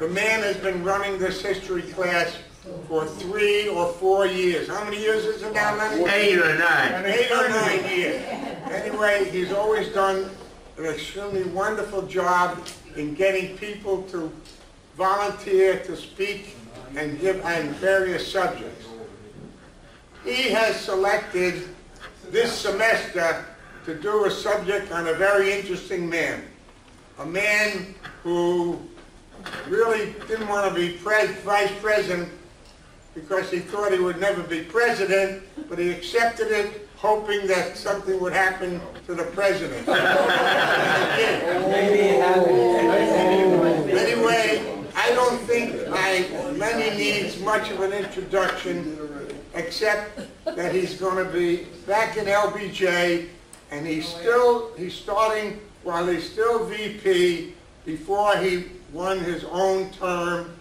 The man has been running this history class for 3 or 4 years. How many years is it now, Lenny? 8 or 9. 8 or 9 years. Anyway, he's always done an extremely wonderful job in getting people to volunteer to speak and give on various subjects. He has selected this semester to do a subject on a very interesting man. A man who really didn't want to be vice president because he thought he would never be president, but he accepted it hoping that something would happen to the president. Anyway, I don't think Lenny needs much of an introduction, except that he's going to be back in LBJ, and he's starting while he's still VP before he won his own term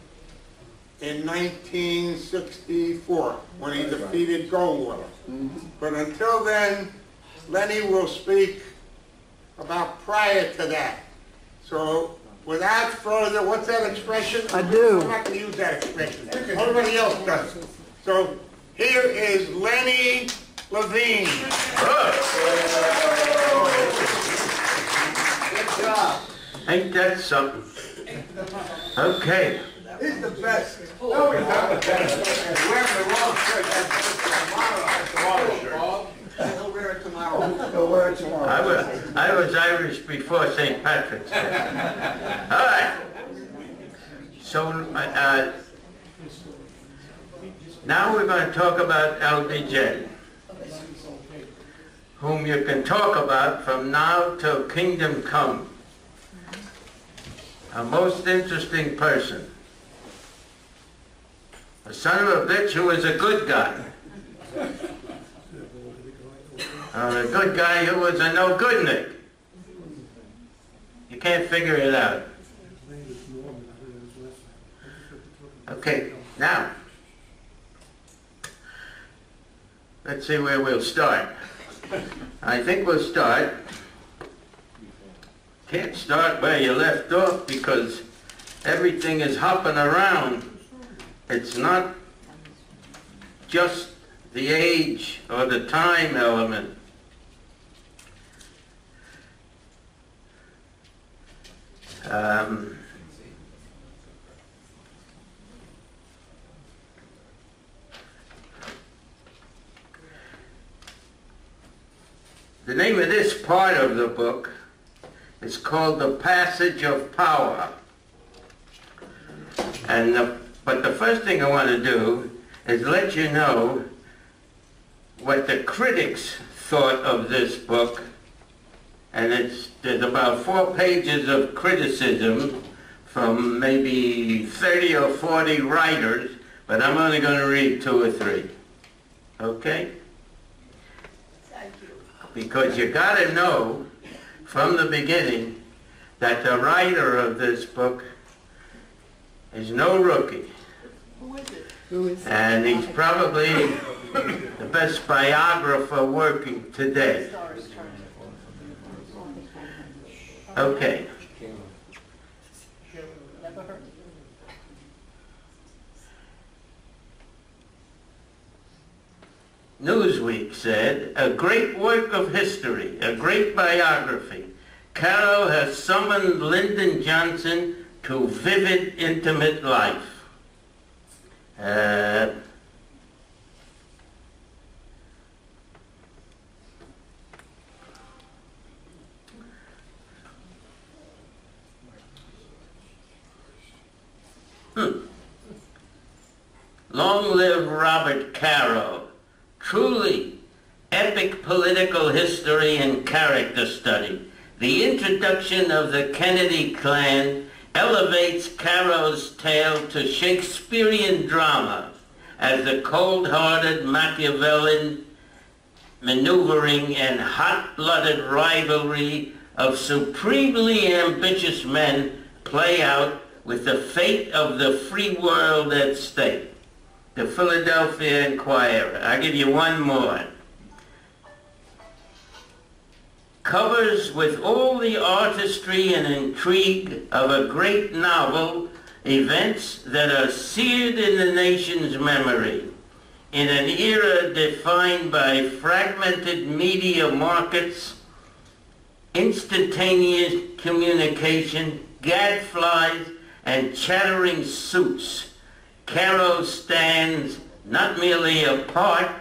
in 1964 when he defeated Goldwater. But until then, Lenny will speak about prior to that. So without further, what's that expression? I do. I'm not going to use that expression. Everybody else does. So here is Len Levine. Good job. Ain't that something? Okay. He's the best. No, he's not the best. Wearing the wrong shirt. That's tomorrow's shirt. He'll wear it tomorrow. He'll wear it tomorrow. I was Irish before St. Patrick's Day. All right. So now we're going to talk about LBJ, whom you can talk about from now till kingdom come. A most interesting person. A son of a bitch who was a good guy. A good guy who was a no-goodnik. You can't figure it out. Okay, now, let's see where we'll start. I think we'll start. Can't start where you left off because everything is hopping around. It's not just the age or the time element. The name of this part of the book is called The Passage of Power. But the first thing I want to do is let you know what the critics thought of this book. And there's about 4 pages of criticism from maybe 30 or 40 writers, but I'm only going to read 2 or 3. Okay? Thank you. Because you got to know from the beginning that the writer of this book is no rookie. Who is it? Who is it? And he's probably the best biographer working today. Okay. Never heard. Newsweek said, a great work of history, a great biography. Caro has summoned Lyndon Johnson to vivid, intimate life. Long live Robert Caro. Truly epic political history and character study. The introduction of the Kennedy clan elevates Caro's tale to Shakespearean drama as the cold-hearted Machiavellian maneuvering and hot-blooded rivalry of supremely ambitious men play out with the fate of the free world at stake. The Philadelphia Inquirer. I'll give you one more. Covers with all the artistry and intrigue of a great novel events that are seared in the nation's memory in an era defined by fragmented media markets, instantaneous communication, gadflies, and chattering suits. Caro stands not merely apart,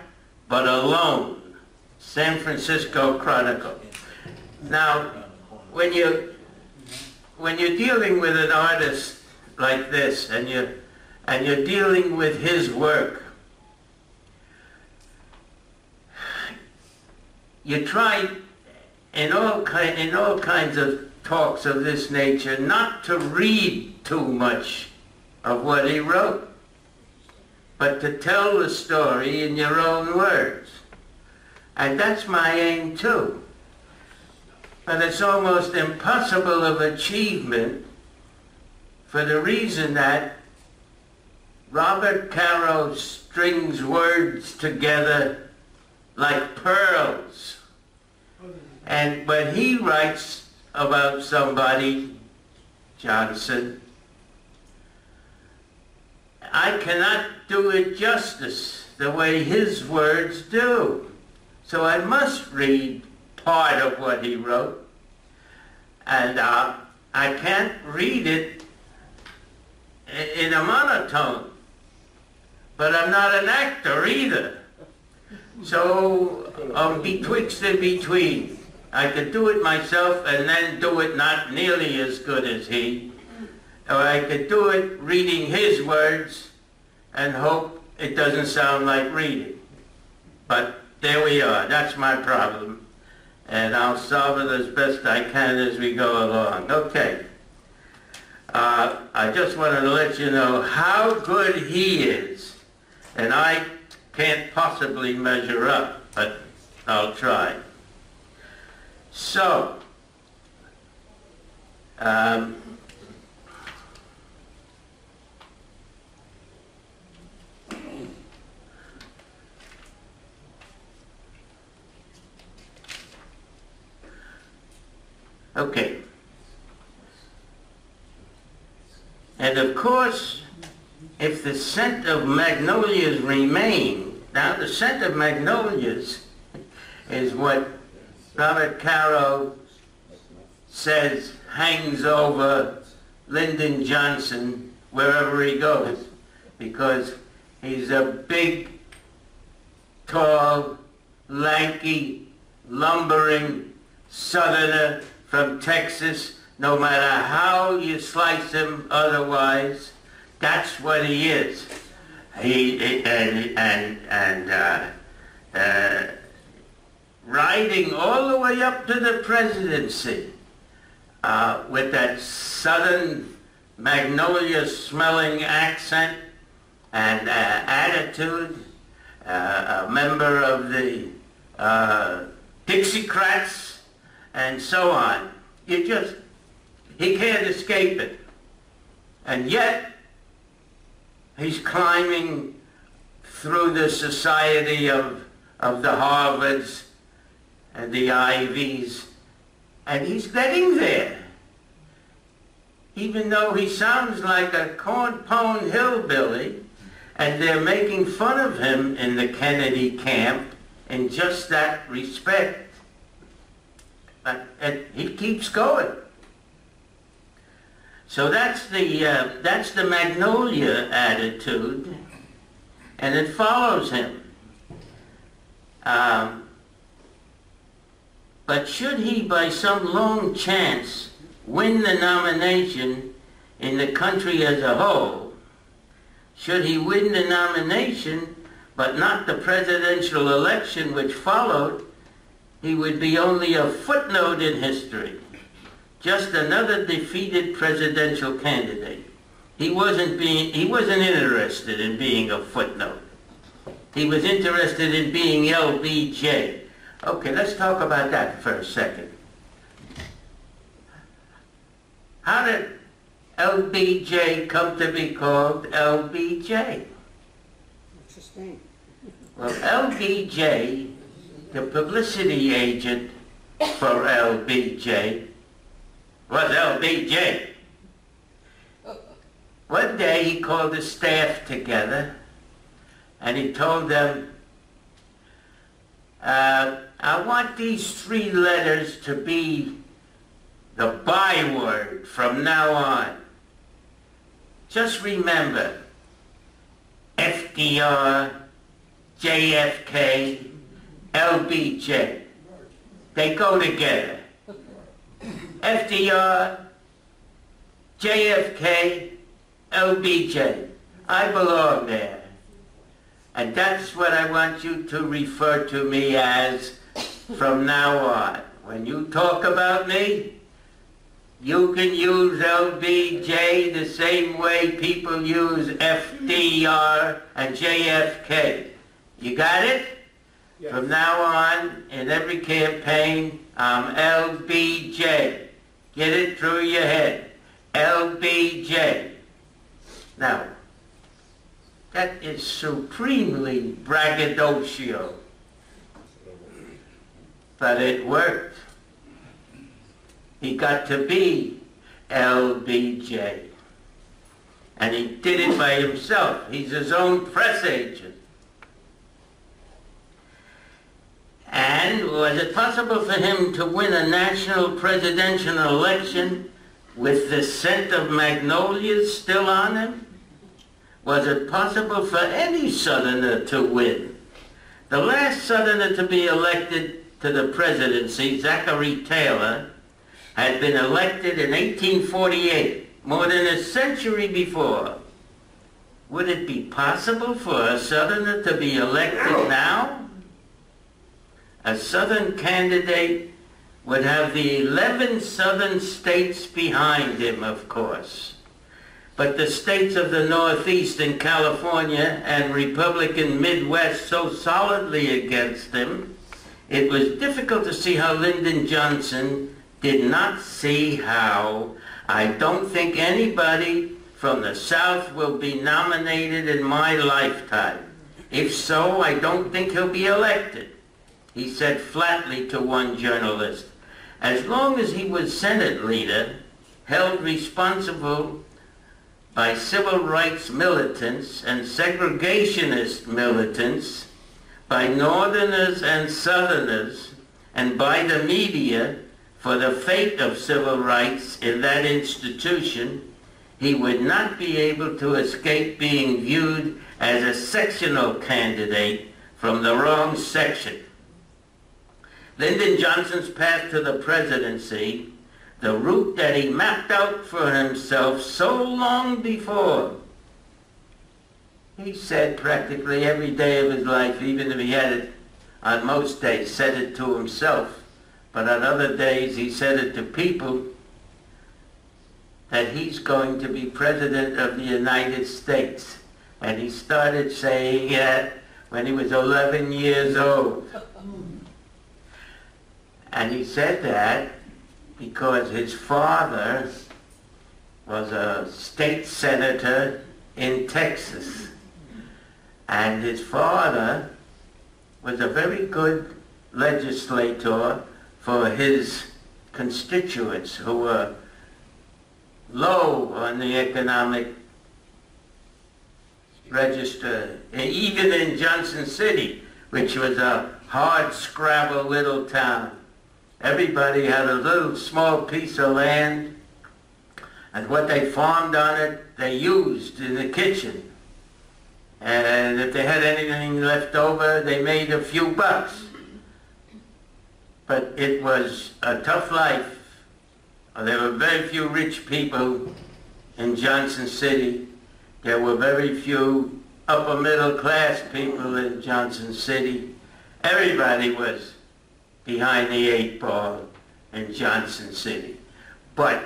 but alone. San Francisco Chronicle. Now, when you're dealing with an artist like this, and you're dealing with his work, you try in all kinds of talks of this nature not to read too much of what he wrote, but to tell the story in your own words. And that's my aim too. But it's almost impossible of achievement for the reason that Robert Caro strings words together like pearls. And when he writes about somebody, Johnson, I cannot do it justice the way his words do. So I must read part of what he wrote. And I can't read it in a monotone. But I'm not an actor either. So I'm betwixt and between. I could do it myself and then do it not nearly as good as he. Or I could do it reading his words and hope it doesn't sound like reading. But there we are. That's my problem. And I'll solve it as best I can as we go along. Okay. I just wanted to let you know how good he is. And I can't possibly measure up, but I'll try. So, okay. And of course, if the scent of magnolias remain, now the scent of magnolias is what Robert Caro says hangs over Lyndon Johnson wherever he goes, because he's a big, tall, lanky, lumbering Southerner from Texas. No matter how you slice him otherwise, that's what he is. Riding all the way up to the presidency with that southern magnolia-smelling accent and attitude, a member of the Dixiecrats and so on. He can't escape it. And yet, he's climbing through the society of the Harvards and the Ivies, and he's getting there. Even though he sounds like a corn-pone hillbilly, and they're making fun of him in the Kennedy camp in just that respect. And he keeps going. So that's the Magnolia attitude, and it follows him. But should he, by some lone chance, win the nomination in the country as a whole, should he win the nomination but not the presidential election which followed, he would be only a footnote in history. Just another defeated presidential candidate. He wasn't interested in being a footnote. He was interested in being LBJ. Okay, let's talk about that for a second. How did LBJ come to be called LBJ? What's his name? Well, LBJ, the publicity agent for LBJ, was LBJ. One day he called the staff together and he told them, I want these 3 letters to be the byword from now on. Just remember, FDR, JFK, LBJ. They go together. FDR, JFK, LBJ. I belong there. And that's what I want you to refer to me as from now on. When you talk about me, you can use LBJ the same way people use FDR and JFK. You got it? Yes. From now on, in every campaign, I'm LBJ. Get it through your head. LBJ. Now, that is supremely braggadocio. But it worked. He got to be LBJ. And he did it by himself. He's his own press agent. And was it possible for him to win a national presidential election with the scent of magnolias still on him? Was it possible for any Southerner to win? The last Southerner to be elected to the presidency, Zachary Taylor, had been elected in 1848, more than a century before. Would it be possible for a Southerner to be elected now? A Southern candidate would have the 11 Southern states behind him, of course. But the states of the Northeast and California and Republican Midwest so solidly against him, it was difficult to see how Lyndon Johnson did not see how. I don't think anybody from the South will be nominated in my lifetime. If so, I don't think he'll be elected. He said flatly to one journalist, as long as he was Senate leader, held responsible by civil rights militants and segregationist militants, by Northerners and Southerners, and by the media for the fate of civil rights in that institution, he would not be able to escape being viewed as a sectional candidate from the wrong section. Lyndon Johnson's path to the presidency, the route that he mapped out for himself so long before, he said practically every day of his life, even if he had it on most days, said it to himself, but on other days he said it to people, that he's going to be president of the United States. And he started saying it when he was 11 years old. And he said that because his father was a state senator in Texas. And his father was a very good legislator for his constituents who were low on the economic register, even in Johnson City, which was a hard-scrabble little town. Everybody had a little small piece of land, and what they farmed on it, they used in the kitchen. And if they had anything left over, they made a few bucks. But it was a tough life. There were very few rich people in Johnson City. There were very few upper middle class people in Johnson City. Everybody was behind the 8 ball in Johnson City. But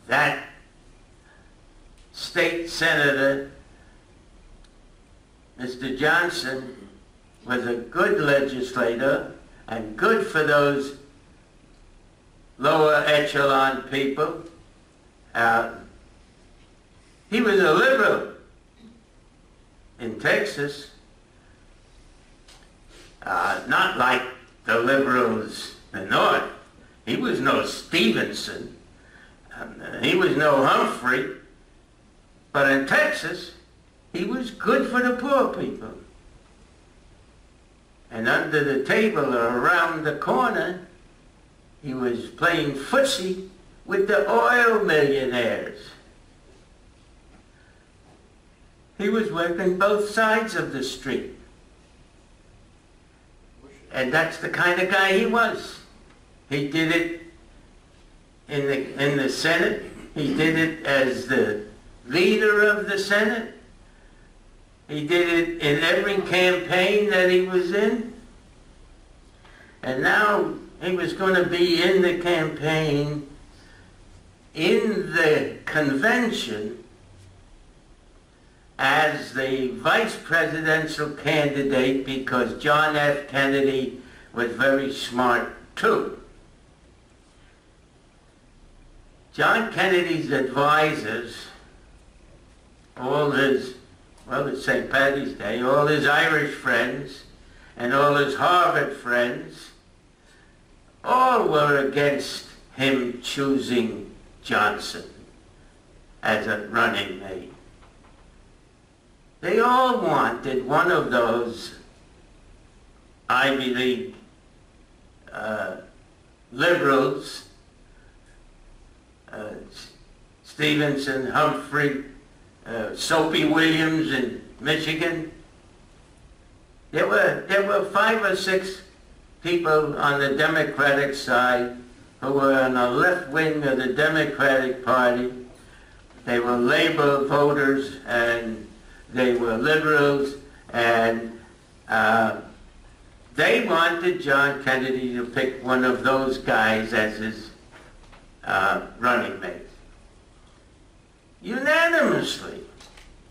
that state senator, Mr. Johnson, was a good legislator and good for those lower echelon people. He was a liberal in Texas, not like the liberals in the North. He was no Stevenson. He was no Humphrey. But in Texas, he was good for the poor people. And under the table or around the corner, he was playing footsie with the oil millionaires. He was working both sides of the street. And that's the kind of guy he was. He did it in the Senate. He did it as the leader of the Senate. He did it in every campaign that he was in. And now he was going to be in the campaign, in the convention, as the vice presidential candidate, because John F. Kennedy was very smart too. John Kennedy's advisors, all his, well, it's St. Paddy's Day, all his Irish friends and all his Harvard friends, all were against him choosing Johnson as a running mate. They all wanted one of those Ivy League liberals, Stevenson, Humphrey, Soapy Williams in Michigan. There were 5 or 6 people on the Democratic side who were on the left wing of the Democratic Party. They were Labor voters and they were liberals, and they wanted John Kennedy to pick one of those guys as his running mate. Unanimously,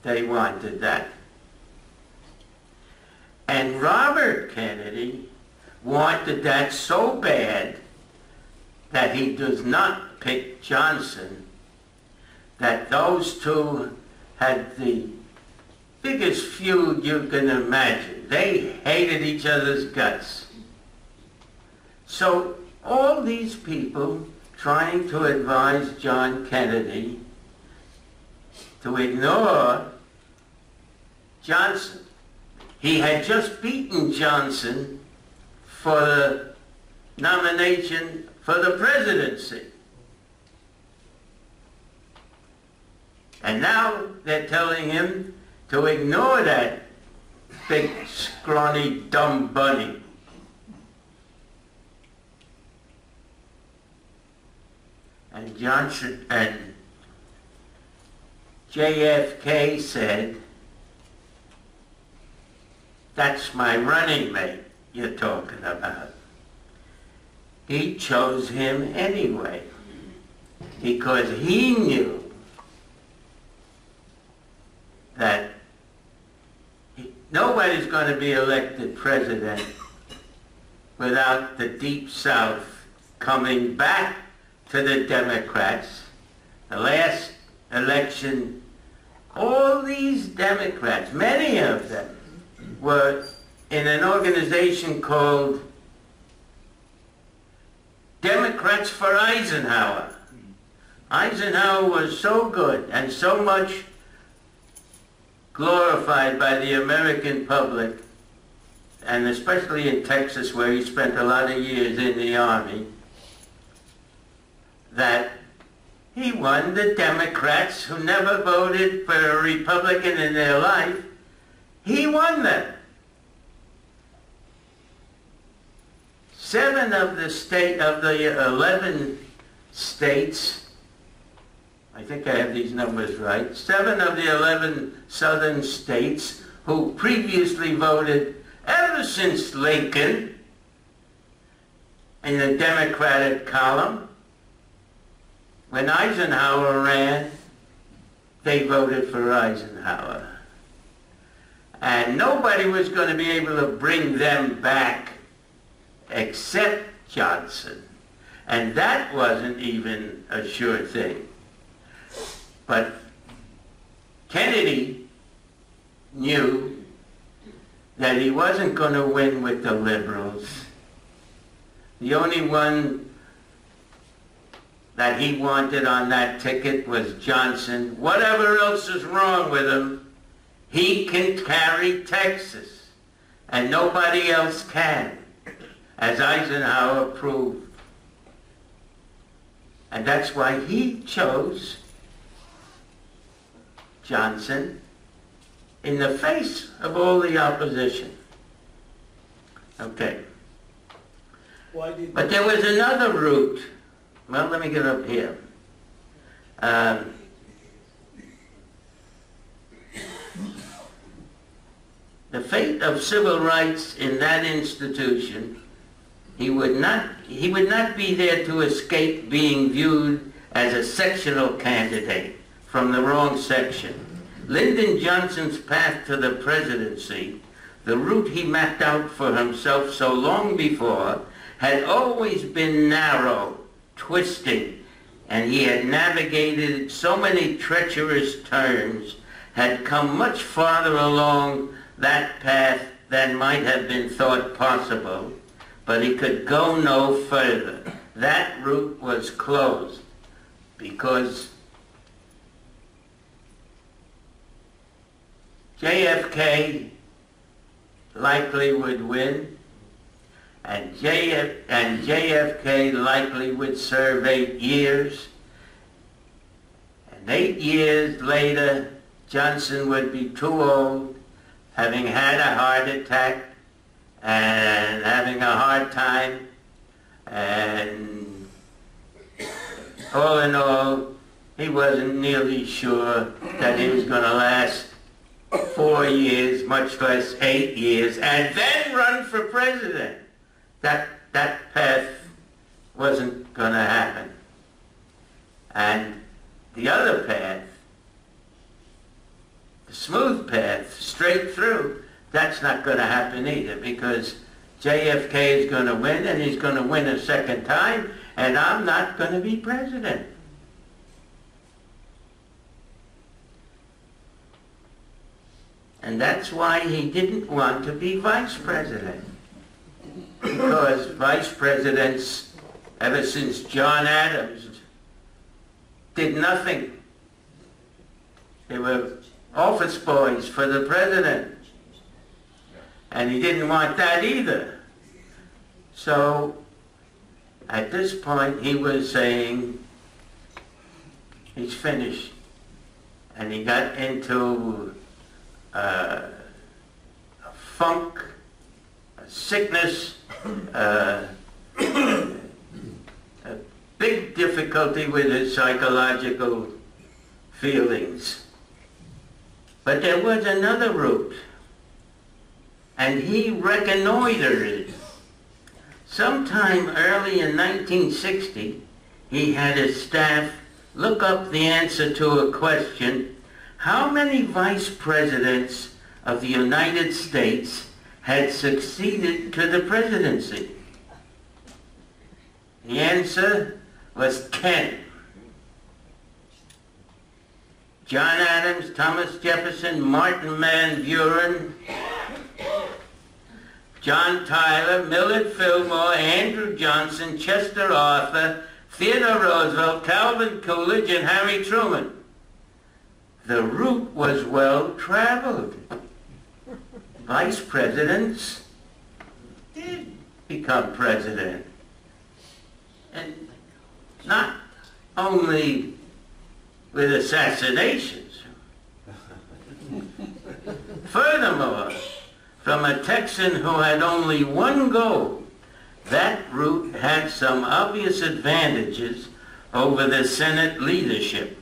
they wanted that. And Robert Kennedy wanted that so bad that he does not pick Johnson, that those two had the biggest feud you can imagine. They hated each other's guts. So all these people trying to advise John Kennedy to ignore Johnson. He had just beaten Johnson for the nomination for the presidency. And now they're telling him to ignore that big, scrawny, dumb bunny. And Johnson and JFK said, "That's my running mate you're talking about." He chose him anyway because he knew that nobody's going to be elected president without the Deep South coming back to the Democrats. The last election, all these Democrats, many of them, were in an organization called Democrats for Eisenhower. Eisenhower was so good and so much glorified by the American public, and especially in Texas where he spent a lot of years in the Army, that he won the Democrats who never voted for a Republican in their life. He won them. 7 of the 11 states, I think I have these numbers right, 7 of the 11 southern states who previously voted ever since Lincoln in the Democratic column, when Eisenhower ran, they voted for Eisenhower. And nobody was going to be able to bring them back except Johnson. And that wasn't even a sure thing. But Kennedy knew that he wasn't going to win with the liberals. The only one that he wanted on that ticket was Johnson. Whatever else is wrong with him, he can carry Texas, and nobody else can, as Eisenhower proved. And that's why he chose Johnson in the face of all the opposition. Okay. But there was another route. Well, let me get up here. The fate of civil rights in that institution, he would not be there to escape being viewed as a sectional candidate from the wrong section. Lyndon Johnson's path to the presidency, the route he mapped out for himself so long before, had always been narrow, twisting, and he had navigated so many treacherous turns, had come much farther along that path than might have been thought possible, but he could go no further. That route was closed because JFK likely would win, and JFK likely would serve 8 years, and 8 years later Johnson would be too old, having had a heart attack and having a hard time, and all in all, he wasn't nearly sure that he was going to last 4 years, much less 8 years, and then run for president. That path wasn't going to happen. And the other path, the smooth path, straight through, that's not going to happen either, because JFK is going to win, and he's going to win a second time, and I'm not going to be president. And that's why he didn't want to be vice president. Because vice presidents, ever since John Adams, did nothing. They were office boys for the president. And he didn't want that either. So, at this point, he was saying, he's finished. And he got into a funk, a sickness, a big difficulty with his psychological feelings. But there was another route, and he reconnoitered it. Sometime early in 1960, he had his staff look up the answer to a question: how many vice presidents of the United States had succeeded to the presidency? The answer was 10. John Adams, Thomas Jefferson, Martin Van Buren, John Tyler, Millard Fillmore, Andrew Johnson, Chester Arthur, Theodore Roosevelt, Calvin Coolidge, and Harry Truman. The route was well traveled. Vice presidents did become president. And not only with assassinations. Furthermore, from a Texan who had only one goal, that route had some obvious advantages over the Senate leadership.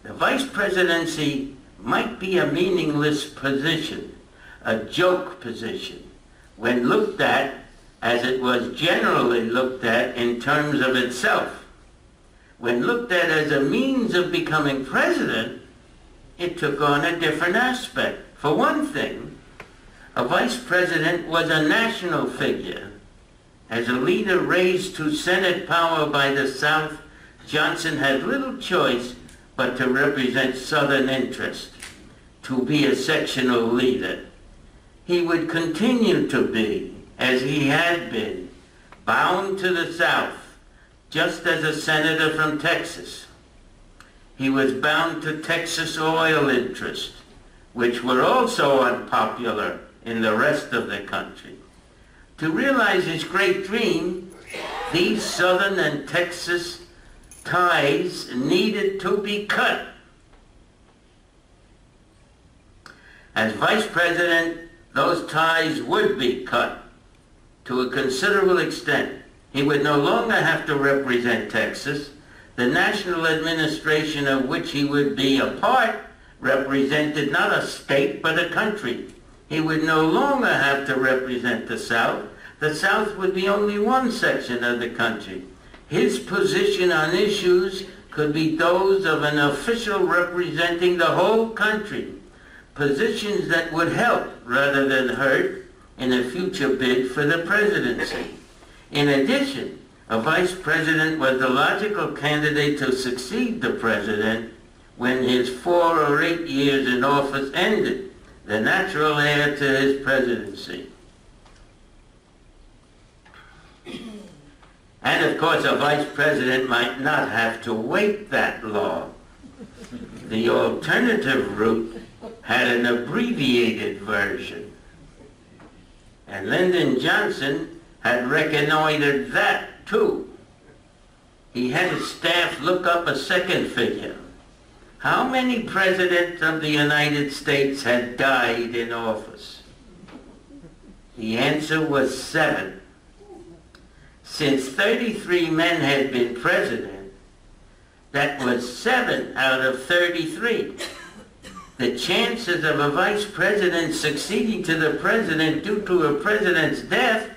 The vice presidency might be a meaningless position, a joke position, when looked at as it was generally looked at in terms of itself. When looked at as a means of becoming president, it took on a different aspect. For one thing, a vice president was a national figure. As a leader raised to Senate power by the South, Johnson had little choice but to represent Southern interests, to be a sectional leader. He would continue to be, as he had been, bound to the South, just as a senator from Texas. He was bound to Texas oil interests, which were also unpopular in the rest of the country. To realize his great dream, these Southern and Texas ties needed to be cut. As Vice President, those ties would be cut to a considerable extent. He would no longer have to represent Texas. The national administration of which he would be a part represented not a state but a country. He would no longer have to represent the South. The South would be only one section of the country. His position on issues could be those of an official representing the whole country, positions that would help rather than hurt in a future bid for the presidency. In addition, a vice president was the logical candidate to succeed the president when his 4 or 8 years in office ended, the natural heir to his presidency. And of course, a vice president might not have to wait that long. The alternative route had an abbreviated version. And Lyndon Johnson had reconnoitered that too. He had his staff look up a second figure. How many presidents of the United States had died in office? The answer was 7. Since 33 men had been president, that was 7 out of 33. The chances of a vice president succeeding to the president due to a president's death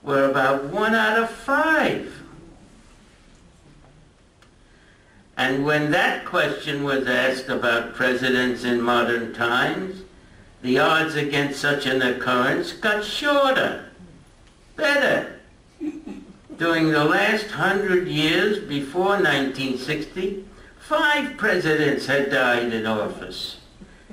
were about 1 out of 5. And when that question was asked about presidents in modern times, the odds against such an occurrence got shorter, better. During the last 100 years before 1960, 5 presidents had died in office.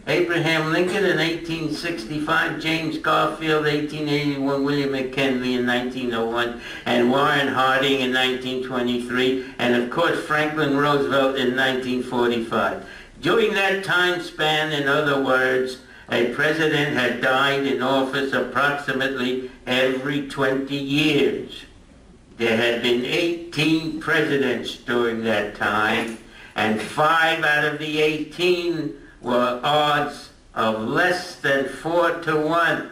Abraham Lincoln in 1865, James Garfield 1881, William McKinley in 1901, and Warren Harding in 1923, and of course Franklin Roosevelt in 1945. During that time span, in other words, a president had died in office approximately every 20 years. There had been 18 presidents during that time, and 5 out of the 18 were odds of less than 4 to 1.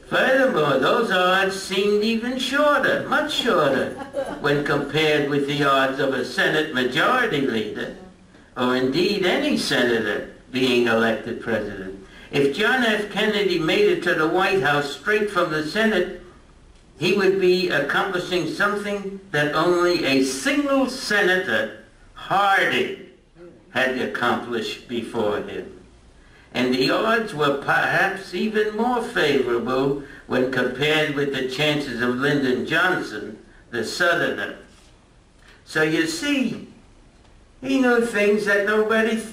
Furthermore, those odds seemed even shorter, much shorter, when compared with the odds of a Senate majority leader, or indeed any senator being elected president. If John F. Kennedy made it to the White House straight from the Senate, he would be accomplishing something that only a single senator, Harding, had accomplished before him. And the odds were perhaps even more favorable when compared with the chances of Lyndon Johnson, the Southerner. So you see, he knew things that nobody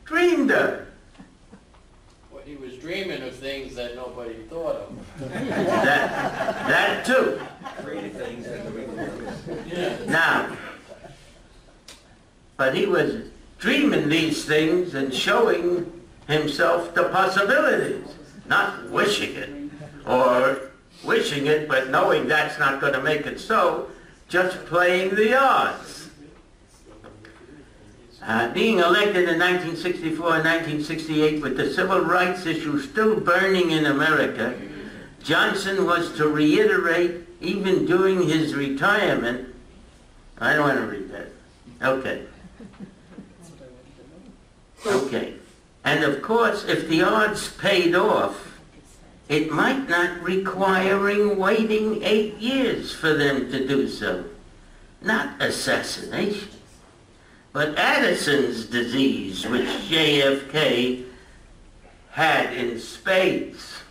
dreamed of. Well, he was dreaming of things that nobody thought of. That too. Now, but he was dreaming these things and showing himself the possibilities, not wishing it, or wishing it but knowing that's not going to make it so, just playing the odds. Being elected in 1964 and 1968 with the civil rights issue still burning in America, Johnson was to reiterate, even during his retirement, I don't want to read that. Okay. Okay. And of course, if the odds paid off, it might not requiring waiting 8 years for them to do so. Not assassination, but Addison's disease, which JFK had in spades.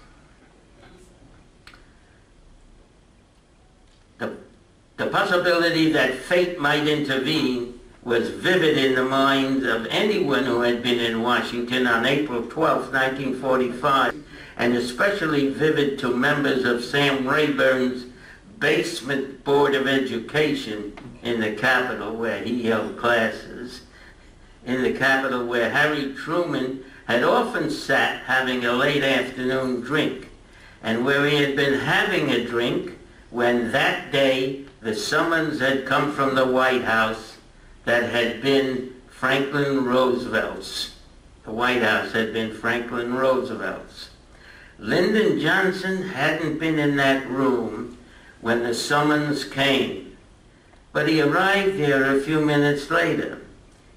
The possibility that fate might intervene was vivid in the minds of anyone who had been in Washington on April 12, 1945, and especially vivid to members of Sam Rayburn's basement Board of Education in the Capitol, where he held classes, in the Capitol where Harry Truman had often sat having a late afternoon drink, and where he had been having a drink when that day the summons had come from the White House that had been Franklin Roosevelt's. The White House had been Franklin Roosevelt's. Lyndon Johnson hadn't been in that room when the summons came, but he arrived there a few minutes later.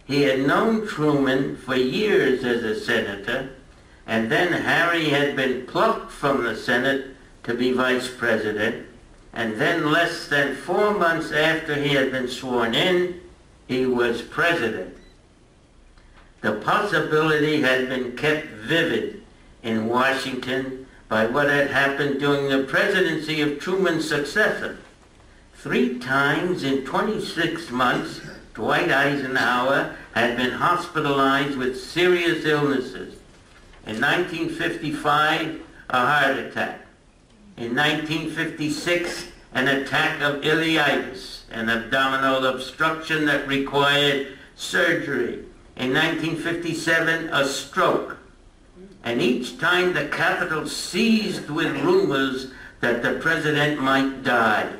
He had known Truman for years as a senator, and then Harry had been plucked from the Senate to be vice president, and then less than 4 months after he had been sworn in, he was president. The possibility had been kept vivid in Washington by what had happened during the presidency of Truman's successor. 3 times in 26 months, Dwight Eisenhower had been hospitalized with serious illnesses. In 1955, a heart attack. In 1956, an attack of ileitis, an abdominal obstruction that required surgery. In 1957, a stroke. And each time the Capitol seized with rumors that the president might die,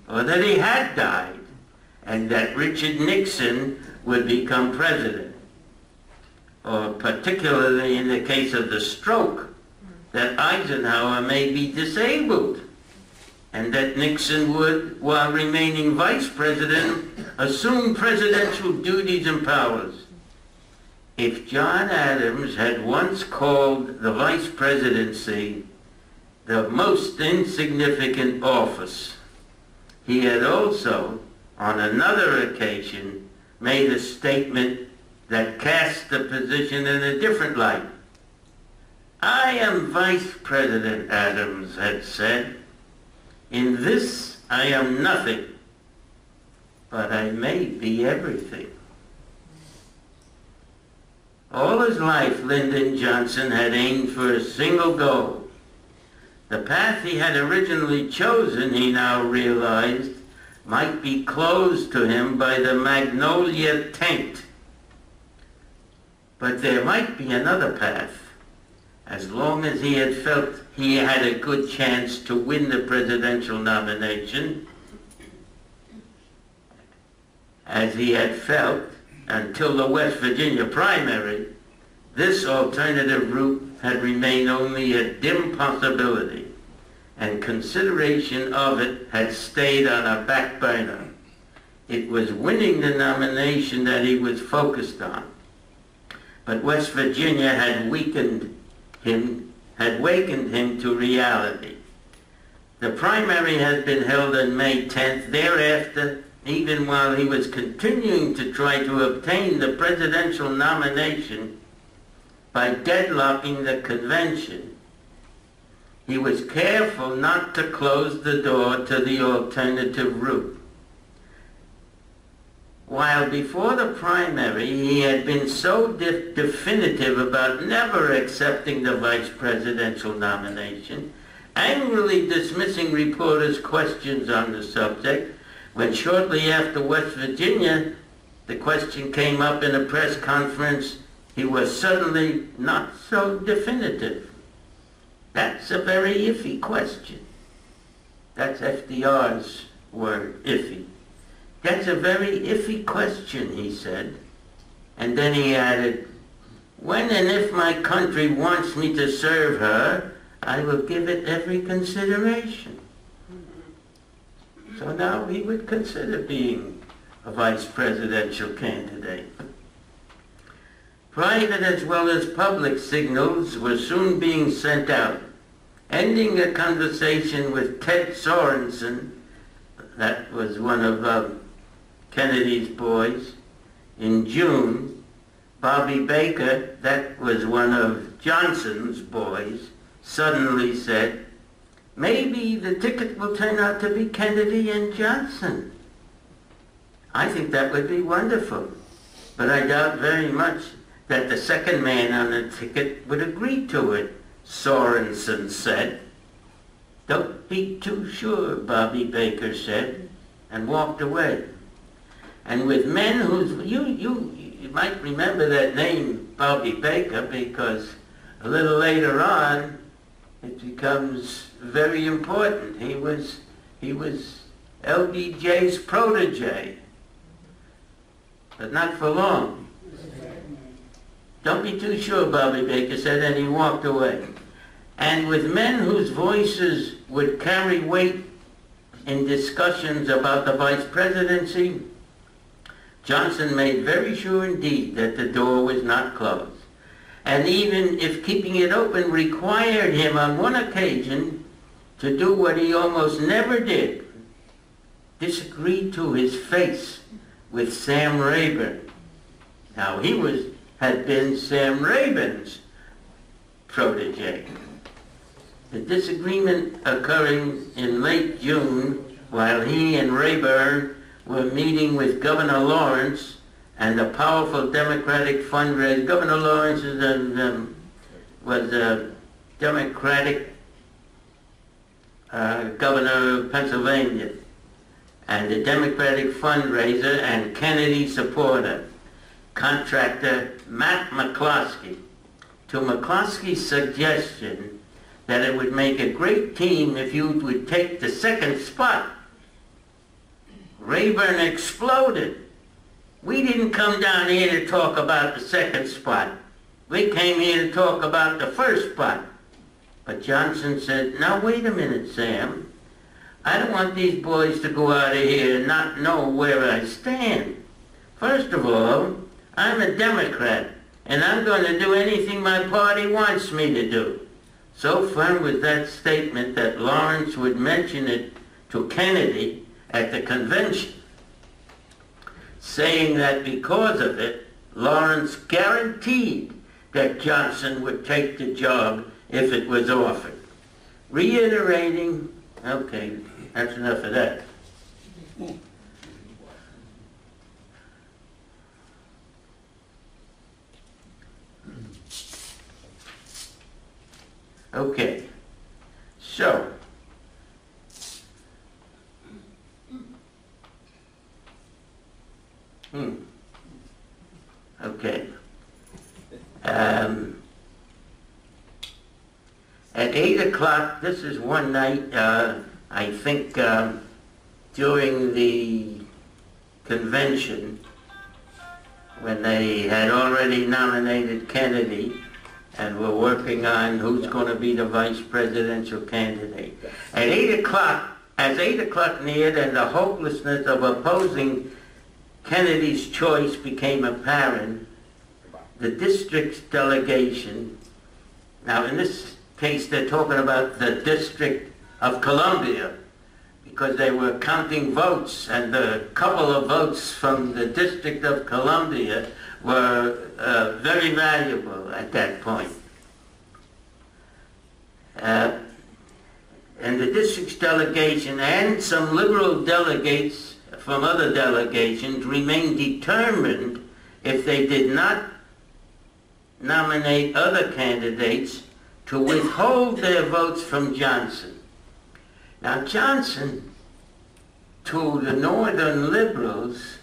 or that he had died, and that Richard Nixon would become president. Or particularly in the case of the stroke, that Eisenhower may be disabled, and that Nixon would, while remaining vice president, assume presidential duties and powers. If John Adams had once called the vice presidency the most insignificant office, he had also, on another occasion, made a statement that cast the position in a different light. "I am vice president," Adams had said. "In this I am nothing, but I may be everything." All his life, Lyndon Johnson had aimed for a single goal. The path he had originally chosen, he now realized, might be closed to him by the magnolia taint. But there might be another path, as long as he had felt he had a good chance to win the presidential nomination, as he had felt until the West Virginia primary. This alternative route had remained only a dim possibility, and consideration of it had stayed on a back burner. It was winning the nomination that he was focused on. But West Virginia had wakened him to reality. The primary had been held on May 10th. Thereafter, even while he was continuing to try to obtain the presidential nomination by deadlocking the convention, he was careful not to close the door to the alternative route. While before the primary he had been so definitive about never accepting the vice presidential nomination, angrily dismissing reporters' questions on the subject, when shortly after West Virginia the question came up in a press conference, he was suddenly not so definitive. That's a very iffy question. That's FDR's word, iffy. That's a very iffy question, he said. And then he added, "When and if my country wants me to serve her, I will give it every consideration." So now he would consider being a vice presidential candidate. Private as well as public signals were soon being sent out, ending a conversation with Ted Sorensen, that was one of Kennedy's boys, in June. Bobby Baker, that was one of Johnson's boys, suddenly said, "Maybe the ticket will turn out to be Kennedy and Johnson." I think that would be wonderful. But I doubt very much that the second man on the ticket would agree to it, Sorensen said. Don't be too sure, Bobby Baker said, and walked away. And with men whose, you might remember that name, Bobby Baker, because a little later on, it becomes very important. He was LBJ's protege, but not for long. Don't be too sure, Bobby Baker said, and he walked away. And with men whose voices would carry weight in discussions about the vice presidency, Johnson made very sure indeed that the door was not closed. And even if keeping it open required him on one occasion to do what he almost never did, disagree to his face with Sam Rayburn. Now he had been Sam Rayburn's protege. The disagreement occurring in late June while he and Rayburn were meeting with Governor Lawrence and a powerful Democratic fundraiser. Governor Lawrence was a Democratic governor of Pennsylvania, and a Democratic fundraiser and Kennedy supporter, contractor Matt McCloskey. To McCloskey's suggestion that it would make a great team if you would take the second spot, Rayburn exploded. We didn't come down here to talk about the second spot. We came here to talk about the first spot. But Johnson said, now wait a minute, Sam. I don't want these boys to go out of here and not know where I stand. First of all, I'm a Democrat, and I'm going to do anything my party wants me to do. So firm was that statement that Lawrence would mention it to Kennedy at the convention, saying that because of it, Lawrence guaranteed that Johnson would take the job if it was offered. Reiterating, okay, that's enough of that. Okay, so, okay. At 8 o'clock, this is one night, I think during the convention, when they had already nominated Kennedy and were working on who's going to be the vice presidential candidate. At 8 o'clock, as 8 o'clock neared and the hopelessness of opposing Kennedy's choice became apparent, the district's delegation, now in this case they're talking about the District of Columbia, because they were counting votes, and the couple of votes from the District of Columbia were very valuable at that point. And the district's delegation and some liberal delegates from other delegations remained determined, if they did not nominate other candidates, to withhold their votes from Johnson. Now Johnson, to the northern liberals,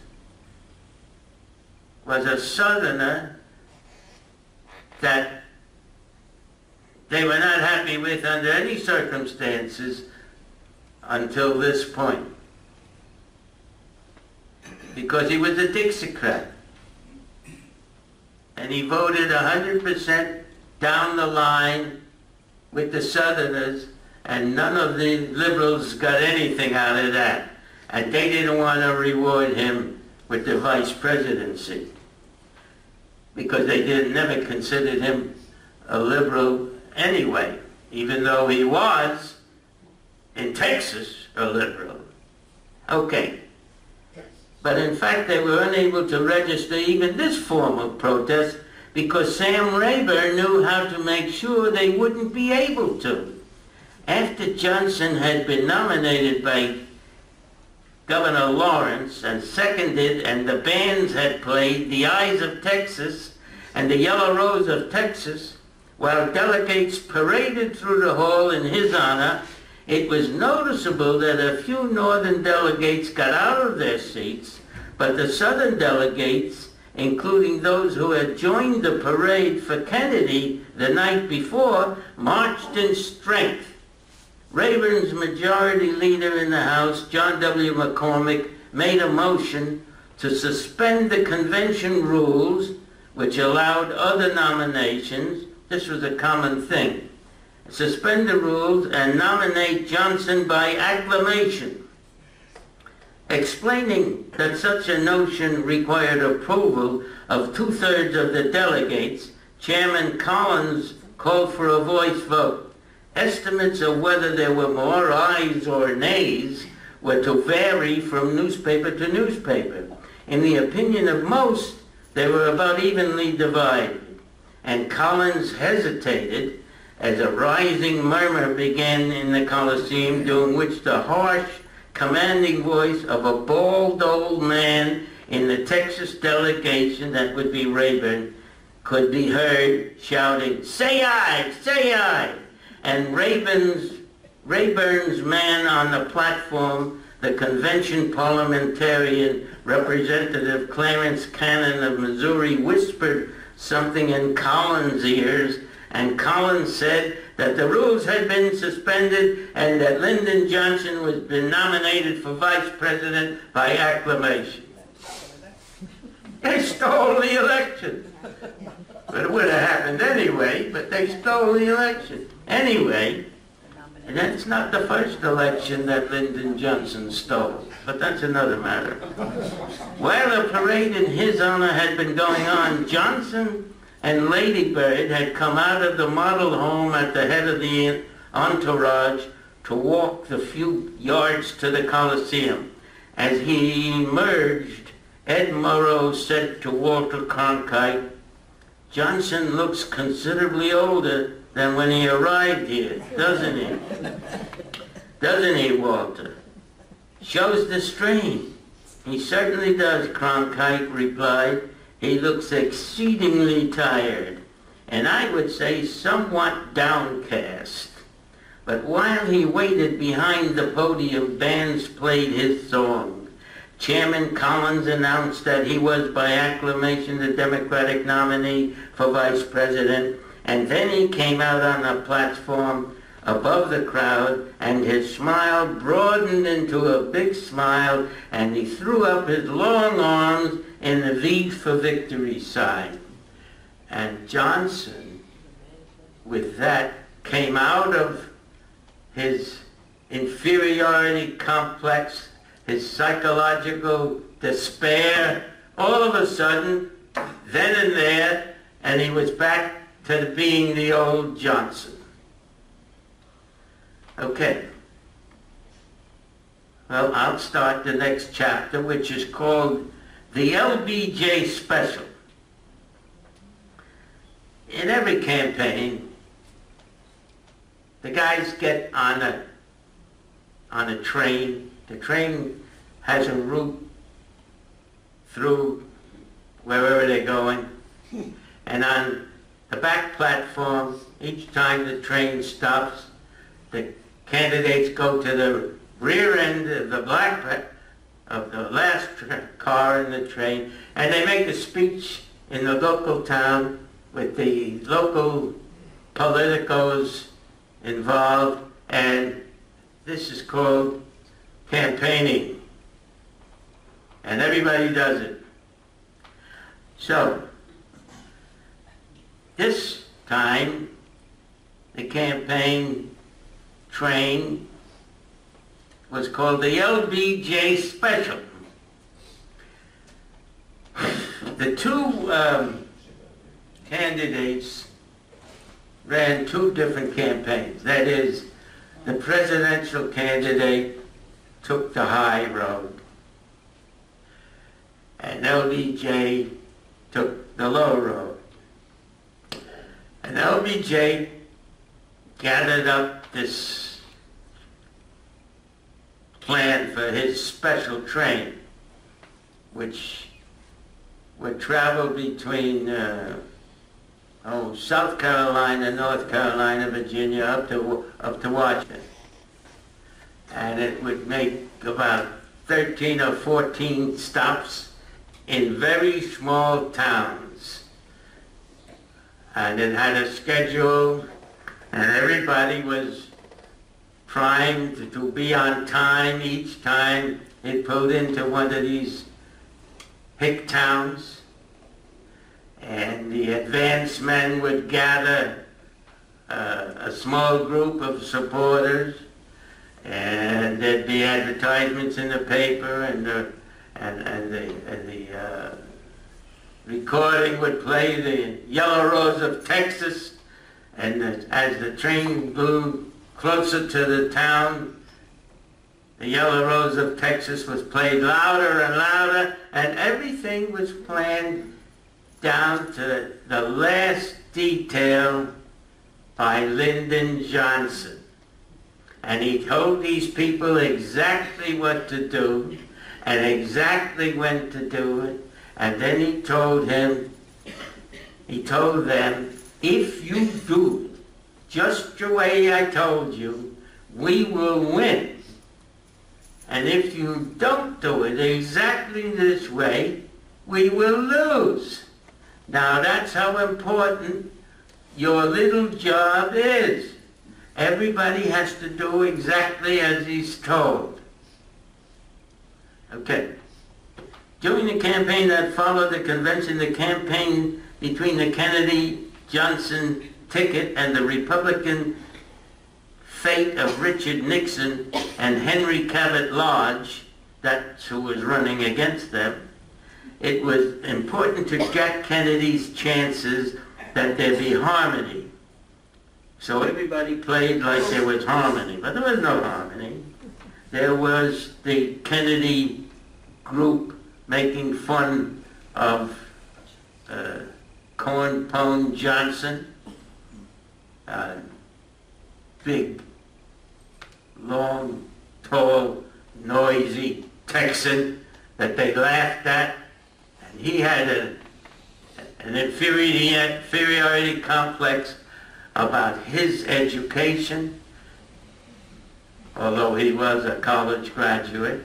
was a Southerner that they were not happy with under any circumstances until this point, because he was a Dixiecrat. And he voted 100% down the line with the Southerners, and none of the liberals got anything out of that. And they didn't want to reward him with the vice presidency, because they never considered him a liberal anyway, even though he was, in Texas, a liberal. Okay. But in fact, they were unable to register even this form of protest because Sam Rayburn knew how to make sure they wouldn't be able to. After Johnson had been nominated by Governor Lawrence, and seconded, and the bands had played The Eyes of Texas and The Yellow Rose of Texas, while delegates paraded through the hall in his honor. It was noticeable that a few northern delegates got out of their seats, but the southern delegates, including those who had joined the parade for Kennedy the night before, marched in strength. Rayburn's majority leader in the House, John W. McCormick, made a motion to suspend the convention rules which allowed other nominations. This was a common thing. Suspend the rules and nominate Johnson by acclamation. Explaining that such a notion required approval of 2/3 of the delegates, Chairman Collins called for a voice vote. Estimates of whether there were more ayes or nays were to vary from newspaper to newspaper. In the opinion of most, they were about evenly divided, and Collins hesitated as a rising murmur began in the Coliseum, during which the harsh, commanding voice of a bald old man in the Texas delegation, that would be Rayburn, could be heard shouting, "Say aye! Say aye!" And Rayburn's man on the platform, the convention parliamentarian, Representative Clarence Cannon of Missouri, whispered something in Collins' ears, and Collins said that the rules had been suspended and that Lyndon Johnson was been nominated for vice president by acclamation. They stole the election. But it would have happened anyway, but they stole the election. Anyway, and that's not the first election that Lyndon Johnson stole, but that's another matter. While the parade in his honor had been going on, Johnson and Lady Bird had come out of the model home at the head of the entourage to walk the few yards to the Coliseum. As he emerged, Ed Murrow said to Walter Cronkite, "Johnson looks considerably older than when he arrived here, doesn't he?" "Doesn't he, Walter? Shows the strain." "He certainly does," Cronkite replied. "He looks exceedingly tired, and I would say somewhat downcast." But while he waited behind the podium, bands played his song. Chairman Collins announced that he was by acclamation the Democratic nominee for vice president, and then he came out on the platform above the crowd, and his smile broadened into a big smile, and he threw up his long arms in the V for Victory sign. And Johnson, with that, came out of his inferiority complex, his psychological despair, all of a sudden, then and there, and he was back to being the old Johnson. Okay. Well, I'll start the next chapter, which is called the LBJ Special. In every campaign, the guys get on a train. The train has a route through wherever they're going. And on the back platform, each time the train stops, the candidates go to the rear end of the last car in the train, and they make a speech in the local town with the local politicos involved, and this is called campaigning. And everybody does it. So, this time, the campaign train was called the LBJ Special. The two candidates ran two different campaigns. That is, the presidential candidate took the high road, and LBJ took the low road. And LBJ gathered up this plan for his special train, which would travel between South Carolina, North Carolina, Virginia, up to Washington. And it would make about 13 or 14 stops in very small towns. And it had a schedule, and everybody was trying to be on time each time it pulled into one of these hick towns. And the advance men would gather a small group of supporters, and there'd be advertisements in the paper, and the recording would play the Yellow Rose of Texas, and as the train blew closer to the town, the Yellow Rose of Texas was played louder and louder, and everything was planned down to the last detail by Lyndon Johnson. And he told these people exactly what to do and exactly when to do it. And then he told them, if you do it just the way I told you, we will win. And if you don't do it exactly this way, we will lose. Now that's how important your little job is. Everybody has to do exactly as he's told. Okay. During the campaign that followed the convention, the campaign between the Kennedy-Johnson ticket and the Republican fate of Richard Nixon and Henry Cabot Lodge, that's who was running against them, it was important to Jack Kennedy's chances that there be harmony. So everybody played like there was harmony, but there was no harmony. There was the Kennedy group making fun of Corn Pone Johnson, big, long, tall, noisy Texan that they laughed at. And he had an inferiority complex about his education, although he was a college graduate,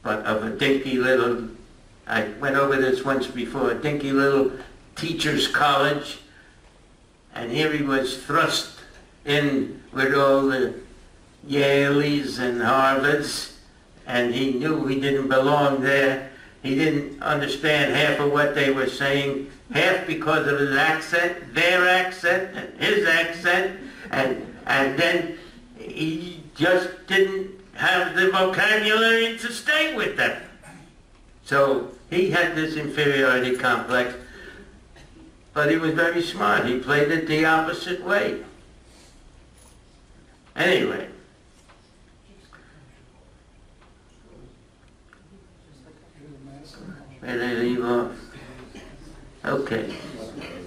but of a dinky little, I went over this once before, a dinky little teacher's college, and here he was thrust in with all the Yaleys and Harvards, and he knew he didn't belong there. He didn't understand half of what they were saying, half because of his accent, their accent, and his accent, and then he just didn't have the vocabulary to stay with them. So he had this inferiority complex, but he was very smart. He played it the opposite way. Anyway, where did I leave off? Okay.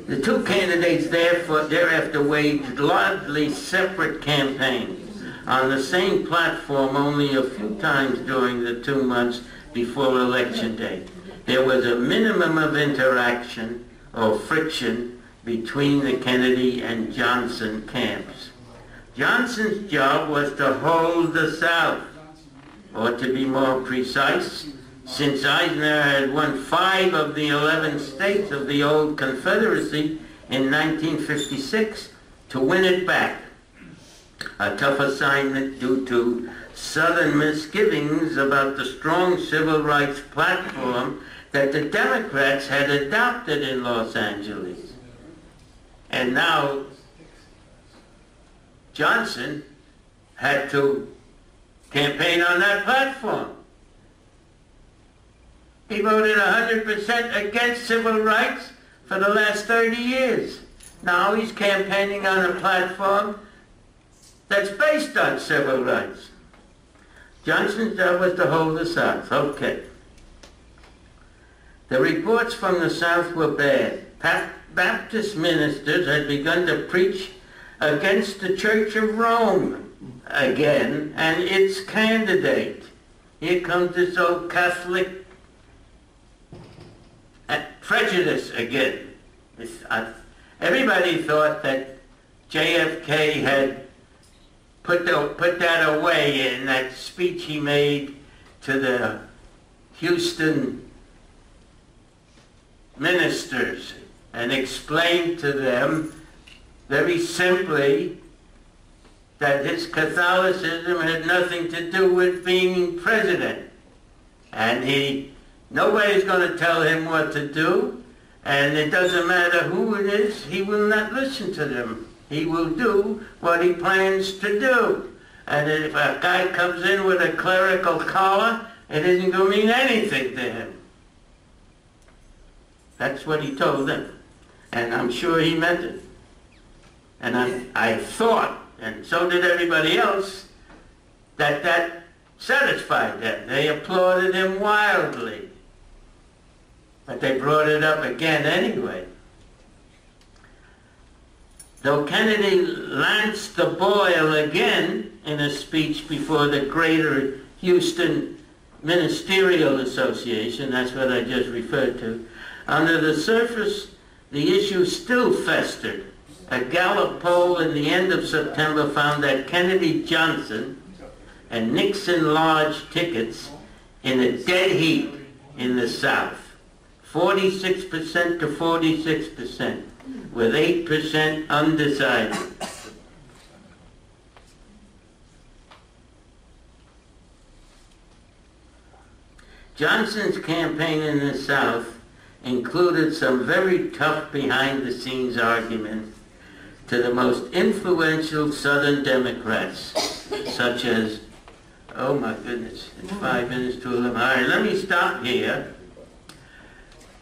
The two candidates thereafter waged largely separate campaigns on the same platform only a few times during the 2 months before Election Day. There was a minimum of interaction or friction between the Kennedy and Johnson camps. Johnson's job was to hold the South, or to be more precise, since Eisner had won 5 of the 11 states of the old Confederacy in 1956, to win it back. A tough assignment due to Southern misgivings about the strong civil rights platform that the Democrats had adopted in Los Angeles. And now Johnson had to campaign on that platform. He voted 100% against civil rights for the last 30 years. Now he's campaigning on a platform that's based on civil rights. Johnson's job was to hold the South. Okay. The reports from the South were bad. Baptist ministers had begun to preach against the Church of Rome again and its candidate. Here comes this old Catholic prejudice again. Everybody thought that JFK had put that away in that speech he made to the Houston ministers and explained to them very simply that his Catholicism had nothing to do with being president. And nobody's going to tell him what to do, and it doesn't matter who it is, he will not listen to them. He will do what he plans to do. And if a guy comes in with a clerical collar, it isn't going to mean anything to him. That's what he told them. And I'm sure he meant it. And I thought, and so did everybody else, that satisfied them. They applauded him wildly. But they brought it up again anyway. Though Kennedy lanced the boil again in a speech before the Greater Houston Ministerial Association, that's what I just referred to, under the surface, the issue still festered. A Gallup poll in the end of September found that Kennedy Johnson and Nixon lodged tickets in a dead heat in the South, 46% to 46%, with 8% undecided. Johnson's campaign in the South included some very tough behind-the-scenes arguments to the most influential Southern Democrats, such as, oh my goodness, it's 5 minutes to 11. All right, let me stop here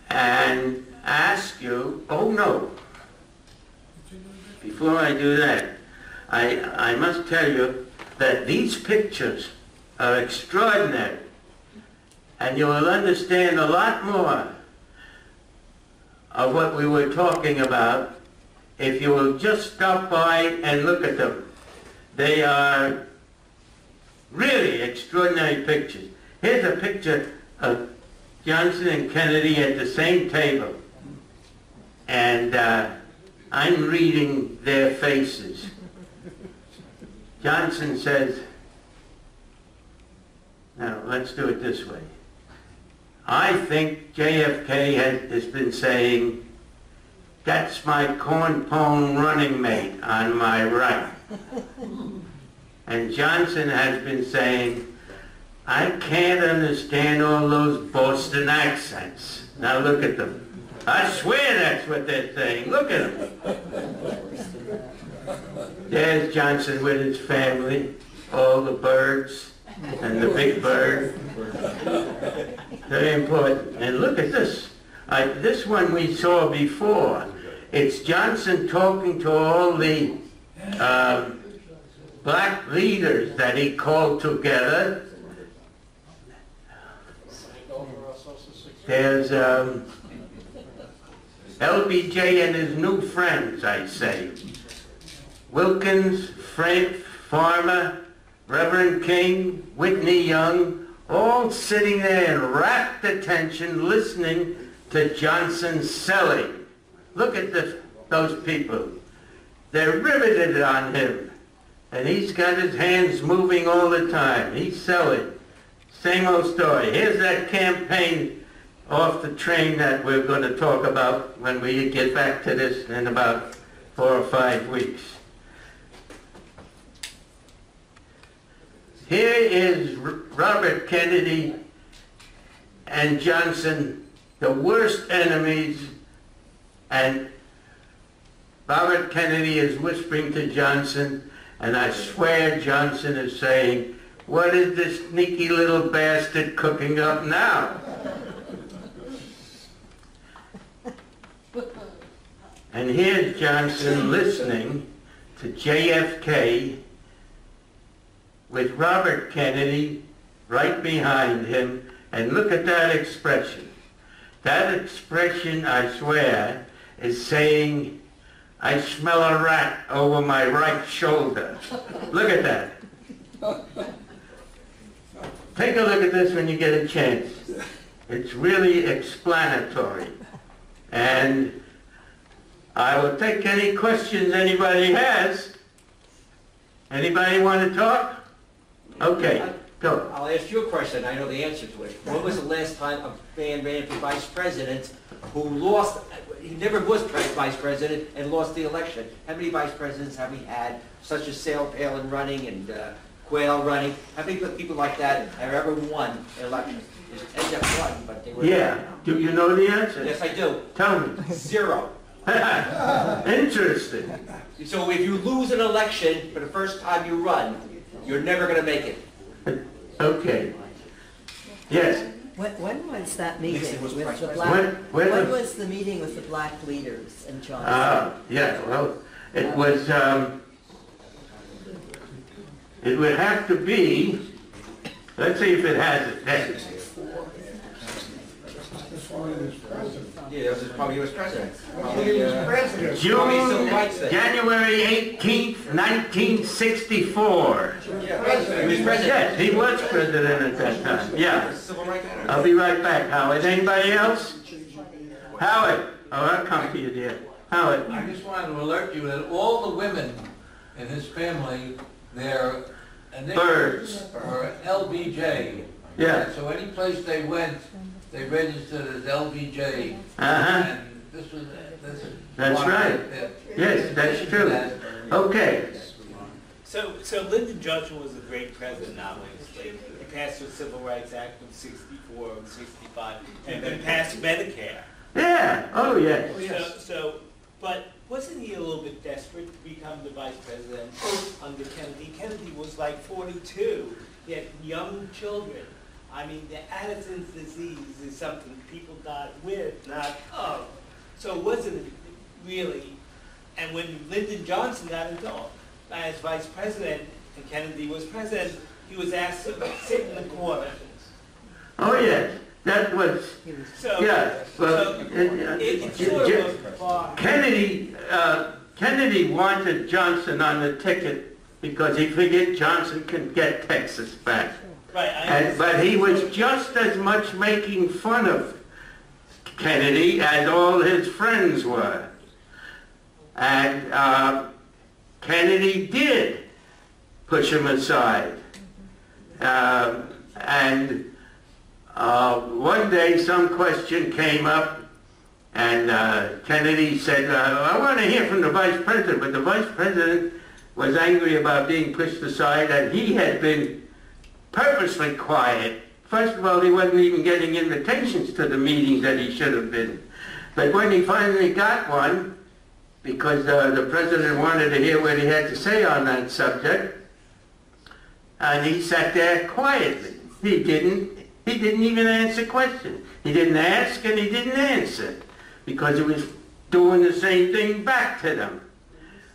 and ask you, oh no, before I do that, I must tell you that these pictures are extraordinary, and you will understand a lot more of what we were talking about if you will just stop by and look at them. They are really extraordinary pictures. Here's a picture of Johnson and Kennedy at the same table, and I'm reading their faces. Johnson says, now let's do it this way. I think JFK has been saying, that's my corn-pone running mate on my right. And Johnson has been saying, I can't understand all those Boston accents. Now look at them. I swear that's what they're saying. Look at them. There's Johnson with his family, all the birds, and the big bird. Very important. And look at this. This one we saw before. It's Johnson talking to all the black leaders that he called together. There's LBJ and his new friends, I say. Wilkins, Frank Farmer, Reverend King, Whitney Young, all sitting there in rapt attention listening to Johnson selling. Look at those people. They're riveted on him. And he's got his hands moving all the time. He's selling. Same old story. Here's that campaign off the train that we're going to talk about when we get back to this in about 4 or 5 weeks. Here is Robert Kennedy and Johnson, the worst enemies, and Robert Kennedy is whispering to Johnson, and I swear Johnson is saying, what is this sneaky little bastard cooking up now? And here's Johnson listening to JFK with Robert Kennedy right behind him, and look at that expression. That expression, I swear, is saying, I smell a rat over my right shoulder. Look at that. Take a look at this when you get a chance. It's really explanatory. And I will take any questions anybody has. Anybody want to talk? Okay, go. I'll ask you a question. I know the answer to it. When was the last time a man ran for vice president who lost? He never was vice president and lost the election. How many vice presidents have we had, such as Sarah Palin running and Quayle running? How many people like that have ever won an election? There's 10 that won, but they were. Yeah. Do you know the answer? Yes, I do. Tell me. 0. Interesting. So if you lose an election for the first time you run, you're never going to make it. Okay. Yes. When was that meeting Nixon was with vice the president. black? When was the meeting with the black leaders in Johnson? Yeah, well, it was, it would have to be, let's see if it has it. Yeah, that was probably he was president. He was president. June, January 18th, 1964. Yeah, he was president. Yes, he was president at that time, yeah. Civil rights. I'll be right back, Howard. Anybody else? Howard. Oh, I'll come to you, dear. Howard. I just wanted to alert you that all the women in his family, their initials Birds. are LBJ. Yeah. So any place they went, they registered as LBJ. Uh-huh. And this was, That's right. Yes, that's true. Okay. So Lyndon Johnson was a great president, obviously. He passed the Civil Rights Act of 64 and 65, and then passed Medicare. Yeah. Oh, yes. But wasn't he a little bit desperate to become the vice president under Kennedy? Kennedy was like 42. He had young children. I mean, the Addison's disease is something people died with, not of. So it wasn't really. And when Lyndon Johnson got into as vice president and Kennedy was president, he was asked to sit in the corner. Oh, yes. That was, So, yeah. Well, it sort of was Kennedy wanted Johnson on the ticket because he figured Johnson could get Texas back. right. But he was just as much making fun of Kennedy as all his friends were. And Kennedy did push him aside. One day some question came up and Kennedy said, I want to hear from the vice president, but the vice president was angry about being pushed aside and he had been purposely quiet. First of all, he wasn't even getting invitations to the meetings that he should have been. But when he finally got one, because the president wanted to hear what he had to say on that subject, and he sat there quietly. He didn't even answer questions. He didn't ask and he didn't answer because he was doing the same thing back to them.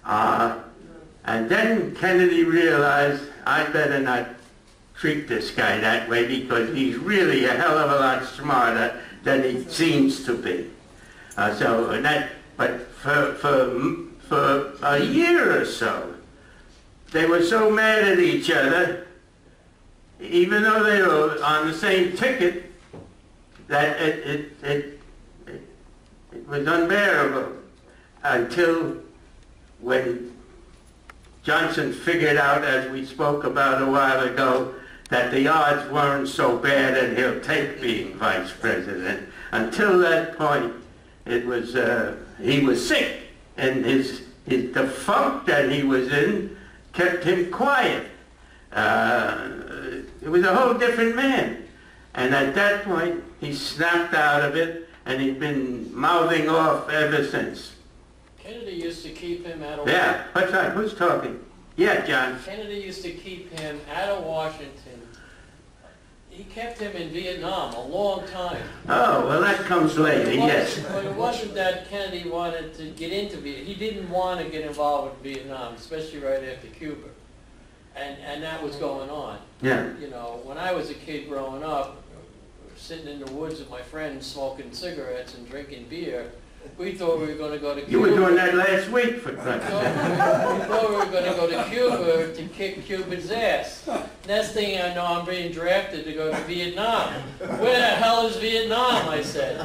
And then Kennedy realized, I better not treat this guy that way because he's really a hell of a lot smarter than he seems to be. But for a year or so, they were so mad at each other, even though they were on the same ticket, that it was unbearable until when Johnson figured out, as we spoke about a while ago, that the odds weren't so bad and he'll take being vice president. Until that point, it was he was sick, and the funk that he was in kept him quiet. It was a whole different man. And at that point, he snapped out of it, and he's been mouthing off ever since. Kennedy used to keep him out of Yeah, what's that? Who's talking? Yeah, John. Kennedy used to keep him out of Washington. He kept him in Vietnam a long time. Oh, well, that comes later, yes. But it wasn't that Kennedy wanted to get into Vietnam. He didn't want to get involved with Vietnam, especially right after Cuba. And that was going on. Yeah. You know, when I was a kid growing up, sitting in the woods with my friends smoking cigarettes and drinking beer, We thought we were gonna go to Cuba. You were doing that last week, for Christ's sake. We thought we were gonna go to Cuba to kick Cuba's ass. Next thing I know, I'm being drafted to go to Vietnam. Where the hell is Vietnam, I said.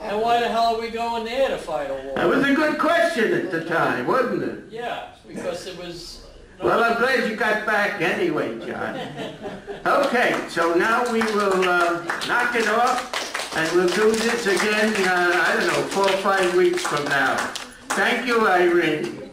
And why the hell are we going there to fight a war? That was a good question at the time, wasn't it? Yeah, because it was... Well, I'm glad you got back anyway, John. Okay, so now we will knock it off, and we'll do this again, I don't know, 4 or 5 weeks from now. Thank you, Irene.